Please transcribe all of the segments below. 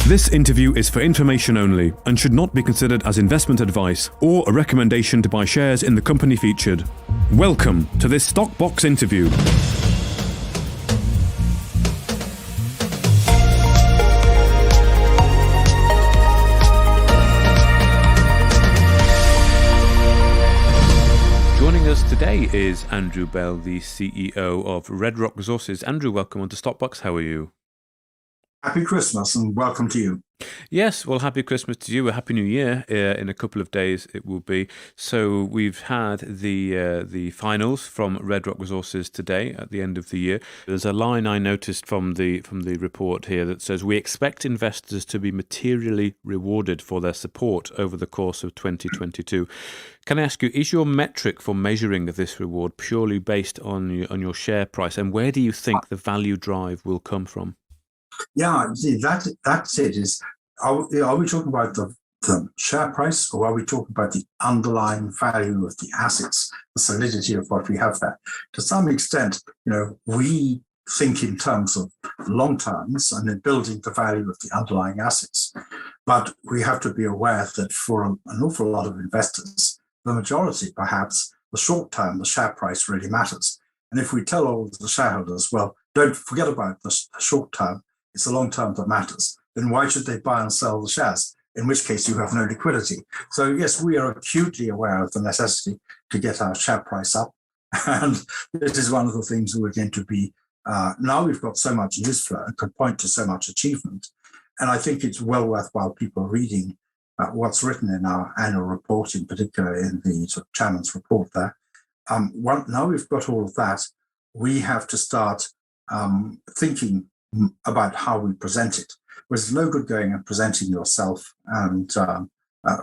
This interview is for information only and should not be considered as investment advice or a recommendation to buy shares in the company featured. Welcome to this Stock Box interview. Joining us today is Andrew Bell, the CEO of Red Rock Resources. Andrew, welcome onto Stock Box. How are you? Happy Christmas and welcome to you. Yes, well, happy Christmas to you. A happy New Year. In a couple of days it will be. So we've had the finals from Red Rock Resources today at the end of the year. There's a line I noticed from the report here that says, "We expect investors to be materially rewarded for their support over the course of 2022. Can I ask you, is your metric for measuring this reward purely based on your share price, and where do you think the value drive will come from? Yeah, see, that's it. Are we talking about the share price, or are we talking about the underlying value of the assets, the solidity of what we have there? To some extent, we think in terms of long terms and in building the value of the underlying assets. But we have to be aware that for an awful lot of investors, the majority, perhaps, the short term, the share price really matters. And if we tell all the shareholders, well, don't forget about the short term, it's the long term that matters, then why should they buy and sell the shares? In which case you have no liquidity. So yes, we are acutely aware of the necessity to get our share price up. And this is one of the things we're going to be, now we've got so much news flow and could point to so much achievement. And I think it's well worthwhile people reading what's written in our annual report, in particular in the sort of chairman's report there. Now we've got all of that, we have to start thinking about how we present it. There's no good going and presenting yourself and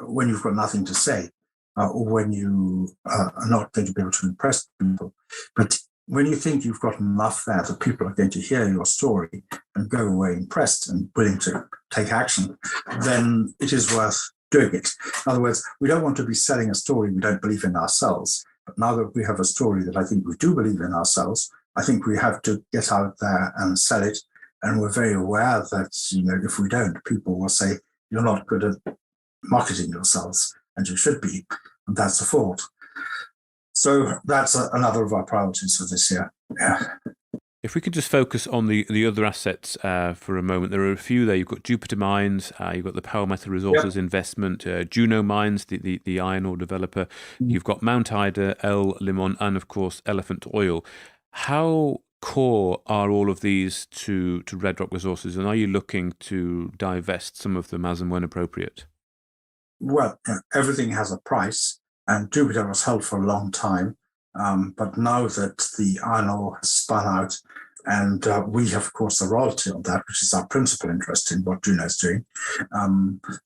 when you've got nothing to say or when you are not going to be able to impress people. But when you think you've got enough there that people are going to hear your story and go away impressed and willing to take action, then it is worth doing it. In other words, we don't want to be selling a story we don't believe in ourselves. But now that we have a story that I think we do believe in ourselves, I think we have to get out there and sell it. And we're very aware that, if we don't, people will say, you're not good at marketing yourselves, and you should be. And that's a fault. So that's another of our priorities for this year. Yeah. If we could just focus on the other assets for a moment. There are a few there. You've got Jupiter Mines, you've got the Power Metal Resources investment, Juno Mines, the iron ore developer. You've got Mount Ida, El Limon, and of course, Elephant Oil. How core are all of these to Red Rock Resources, and are you looking to divest some of them as and when appropriate? Well, everything has a price, and Jupiter was held for a long time, but now that the iron ore has spun out, and we have, of course, the royalty on that, which is our principal interest in what Juno is doing.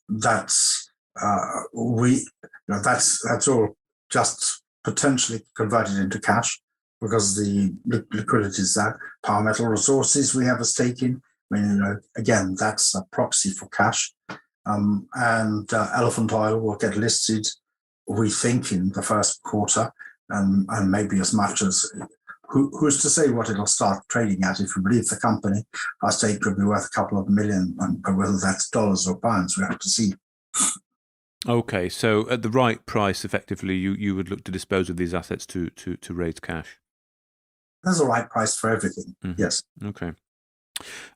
That's all just potentially converted into cash, because the liquidity is there. Power Metal Resources we have a stake in. Again, that's a proxy for cash. And Elephant Oil will get listed, we think, in the first quarter, and maybe as much as, who's to say what it'll start trading at? If we believe the company, our stake could be worth a couple of million, but whether that's dollars or pounds, we have to see. Okay, so at the right price, effectively, you would look to dispose of these assets to raise cash. There's a right price for everything. Mm-hmm. Yes.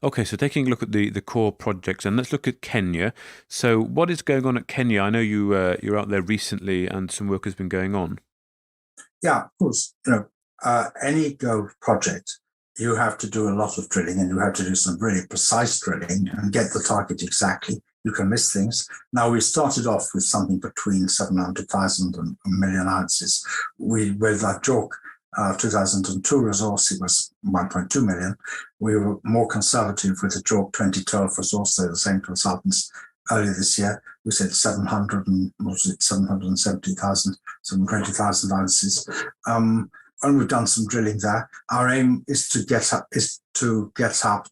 Okay, so taking a look at the core projects, and let's look at Kenya. So what is going on at Kenya? I know you're out there recently and some work has been going on. Yeah, of course. Any gold project, you have to do a lot of drilling, and you have to do some really precise drilling and get the target exactly. You can miss things. Now, we started off with something between 700,000 and 1 million ounces. With that JORC 2002 resource, it was 1.2 million. We were more conservative with the JORC 2012 resource. They're the same consultants. Earlier this year, we said 770,000, 720,000 ounces. And we've done some drilling there. Our aim is to get up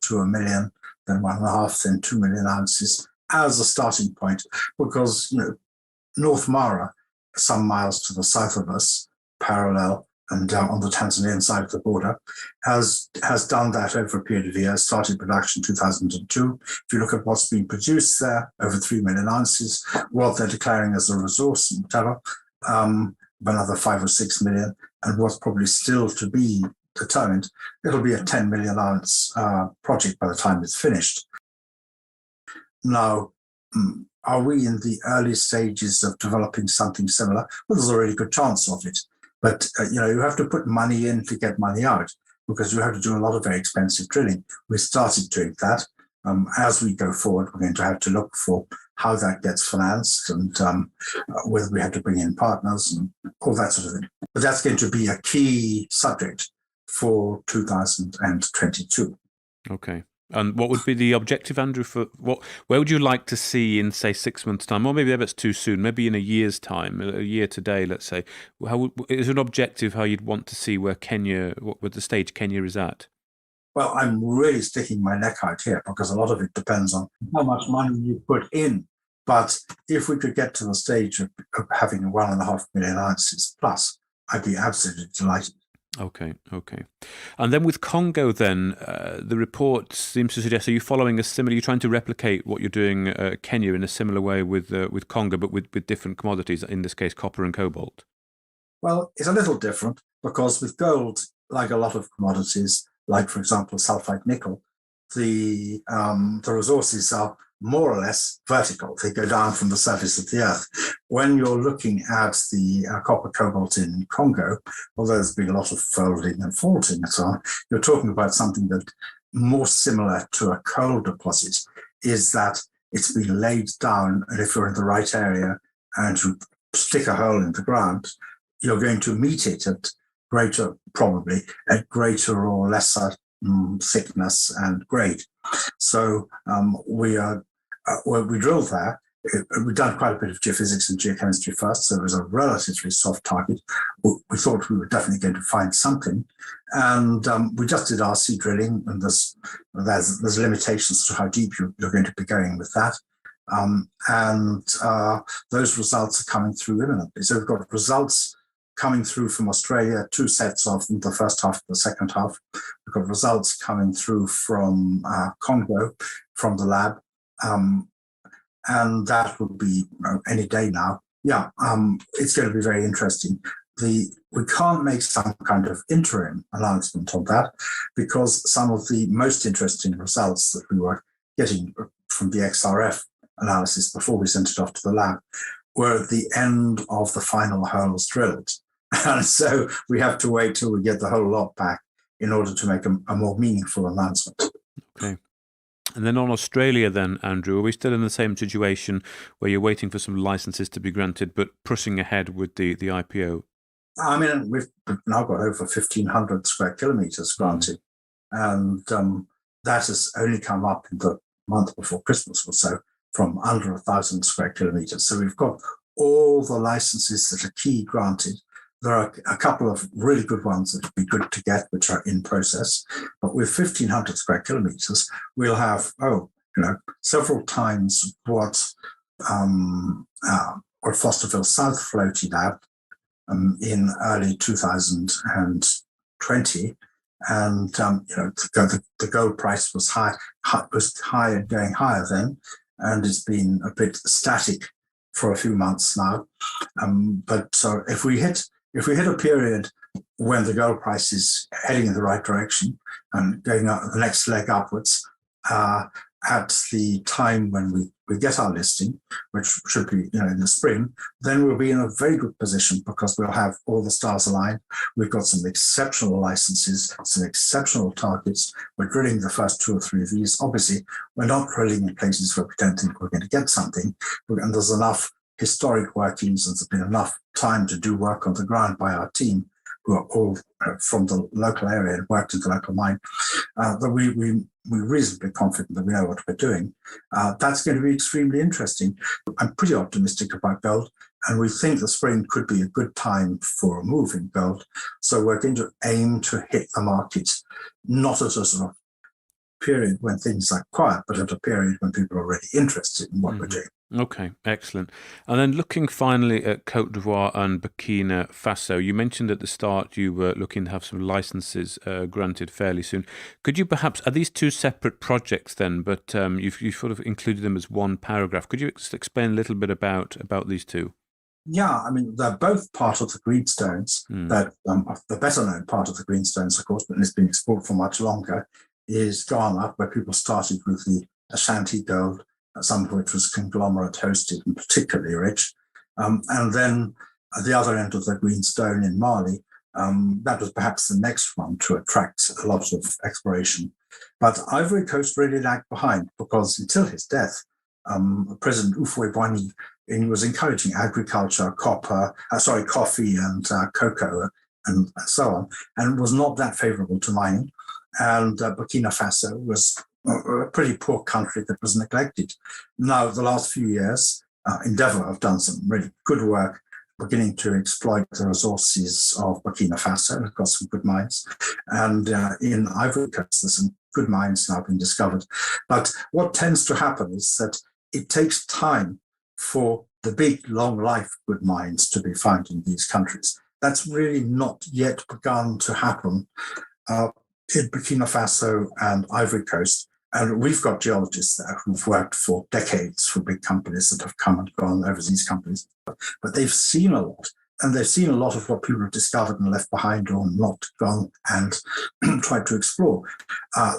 to 1 million, then 1.5, then 2 million ounces as a starting point, because North Mara, some miles to the south of us, parallel, and on the Tanzanian side of the border, has done that over a period of years, started production in 2002. If you look at what's been produced there, over 3 million ounces, what they're declaring as a resource and whatever, another 5 or 6 million, and what's probably still to be determined, it'll be a 10 million ounce project by the time it's finished. Now, are we in the early stages of developing something similar? Well, there's a really good chance of it. But, you have to put money in to get money out, because you have to do a lot of very expensive drilling. We started doing that. As we go forward, we're going to have to look for how that gets financed and whether we have to bring in partners and all that sort of thing. But that's going to be a key subject for 2022. Okay. And what would be the objective, Andrew, where would you like to see in, say, 6 months' time? Or maybe that's too soon, maybe in a year's time, a year today, let's say. Is an objective how you'd want to see where the stage Kenya is at? Well, I'm really sticking my neck out here because a lot of it depends on how much money you put in. But if we could get to the stage of having 1.5 million ounces plus, I'd be absolutely delighted. Okay. And then with Congo, then the report seems to suggest, are you following a similar? You're trying to replicate what you're doing Kenya in a similar way with Congo, but with different commodities. In this case, copper and cobalt. Well, it's a little different because with gold, like a lot of commodities, like for example sulfide nickel, the resources are more or less vertical. They go down from the surface of the earth. When you're looking at the copper cobalt in Congo, although there's been a lot of folding and faulting and so on, you're talking about something that more similar to a coal deposit is that it's been laid down, and if you're in the right area and you stick a hole in the ground, you're going to meet it at greater or lesser thickness and grade. So we drilled there. We've done quite a bit of geophysics and geochemistry first, so it was a relatively soft target. We thought we were definitely going to find something, and we just did RC drilling, and there's limitations to how deep you're going to be going with that. And those results are coming through imminently. So we've got results coming through from Australia, 2 sets of them, the first half and the second half. We've got results coming through from Congo, from the lab. And that will be any day now. Yeah, it's going to be very interesting. We can't make some kind of interim announcement on that because some of the most interesting results that we were getting from the XRF analysis before we sent it off to the lab were at the end of the final holes drilled. And so we have to wait till we get the whole lot back in order to make a more meaningful announcement. Okay. And then on Australia then, Andrew, are we still in the same situation where you're waiting for some licenses to be granted but pushing ahead with the IPO? I mean, we've now got over 1,500 square kilometres granted. And that has only come up in the month before Christmas or so from under 1,000 square kilometres. So we've got all the licenses that are key granted. There are a couple of really good ones that would be good to get, which are in process. But with 1,500 square kilometres, we'll have, several times what Fosterville South floated at in early 2020. And, the gold price was high and going higher then. And it's been a bit static for a few months now. But so if we hit a period when the gold price is heading in the right direction and going up the next leg upwards, at the time when we get our listing, which should be in the spring, then we'll be in a very good position because we'll have all the stars aligned. We've got some exceptional licenses, some exceptional targets. We're drilling the first 2 or 3 of these. Obviously, we're not drilling in places where we don't think we're going to get something, and there's enough historic workings and there's been enough time to do work on the ground by our team, who are all from the local area and worked in the local mine, that we're reasonably confident that we know what we're doing. That's going to be extremely interesting. I'm pretty optimistic about gold, and we think the spring could be a good time for a move in gold. So we're going to aim to hit the market, not at a sort of period when things are quiet, but at a period when people are already interested in what we're doing. Okay, excellent. And then looking finally at Cote d'Ivoire and Burkina Faso, you mentioned at the start you were looking to have some licenses granted fairly soon. Could you perhaps, are these two separate projects then, but you've sort of included them as one paragraph. Could you just explain a little bit about these two? Yeah, I mean, they're both part of the greenstones. Mm. That the better known part of the greenstones, of course, but it's been explored for much longer, is Ghana, where people started with the Ashanti gold, some of which was conglomerate hosted and particularly rich. And then at the other end of the greenstone in Mali, that was perhaps the next one to attract a lot of exploration. But Ivory Coast really lagged behind because until his death, President Houphouët-Boigny was encouraging agriculture, coffee and cocoa and so on, and was not that favorable to mining. And Burkina Faso was a pretty poor country that was neglected. Now, the last few years, Endeavour have done some really good work beginning to exploit the resources of Burkina Faso. We've got some good mines. And in Ivory Coast, there's some good mines now being discovered. But what tends to happen is that it takes time for the big, long life good mines to be found in these countries. That's really not yet begun to happen in Burkina Faso and Ivory Coast. And we've got geologists there who've worked for decades for big companies that have come and gone, overseas companies. But they've seen a lot. And they've seen a lot of what people have discovered and left behind or not gone and tried to explore.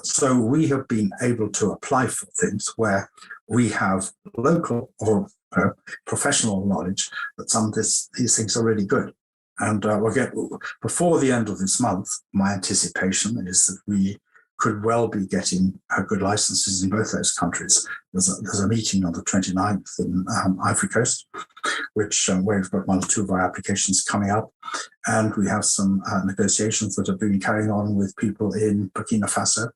So we have been able to apply for things where we have local or professional knowledge that some of these things are really good. And we'll get, before the end of this month, my anticipation is that we could well be getting good licenses in both those countries. There's a meeting on the 29th in Ivory Coast, which where we've got one or two of our applications coming up. And we have some negotiations that have been carrying on with people in Burkina Faso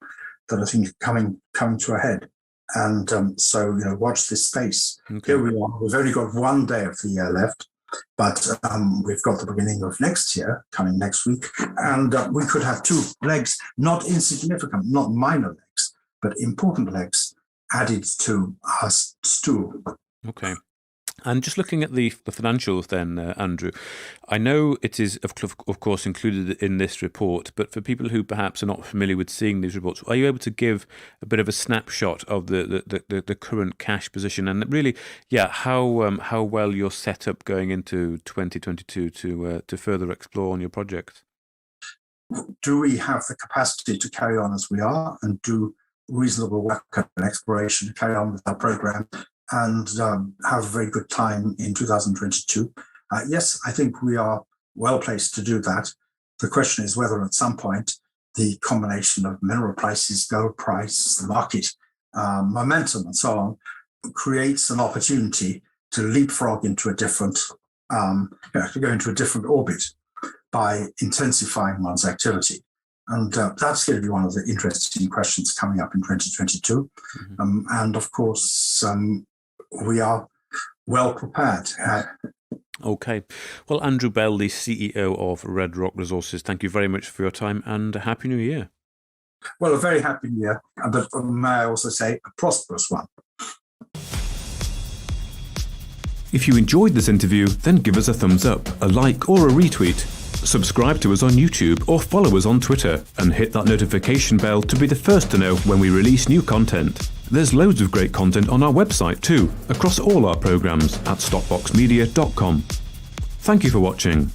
that I think are coming to a head. And so, watch this space. Okay. Here we are. We've only got one day of the year left, but we've got the beginning of next year coming next week. And we could have two legs, not insignificant, not minor legs, but important legs added to our stool. Okay. And just looking at the financials then, Andrew, I know it is, of course, included in this report, but for people who perhaps are not familiar with seeing these reports, are you able to give a bit of a snapshot of the current cash position and really, how well you're set up going into 2022 to further explore on your project? Do we have the capacity to carry on as we are and do reasonable work and exploration to carry on with our program and have a very good time in 2022? Yes, I think we are well placed to do that. The question is whether at some point the combination of mineral prices, gold price, the market momentum and so on creates an opportunity to leapfrog into a different, to go into a different orbit by intensifying one's activity. And that's going to be one of the interesting questions coming up in 2022. Mm-hmm. And of course, we are well prepared. Okay. Well, Andrew Bell, the CEO of Red Rock Resources, thank you very much for your time and a Happy New Year. Well, a very happy New Year, but may I also say a prosperous one. If you enjoyed this interview, then give us a thumbs up, a like or a retweet. Subscribe to us on YouTube or follow us on Twitter and hit that notification bell to be the first to know when we release new content. There's loads of great content on our website too, across all our programs at stopboxmedia.com. Thank you for watching.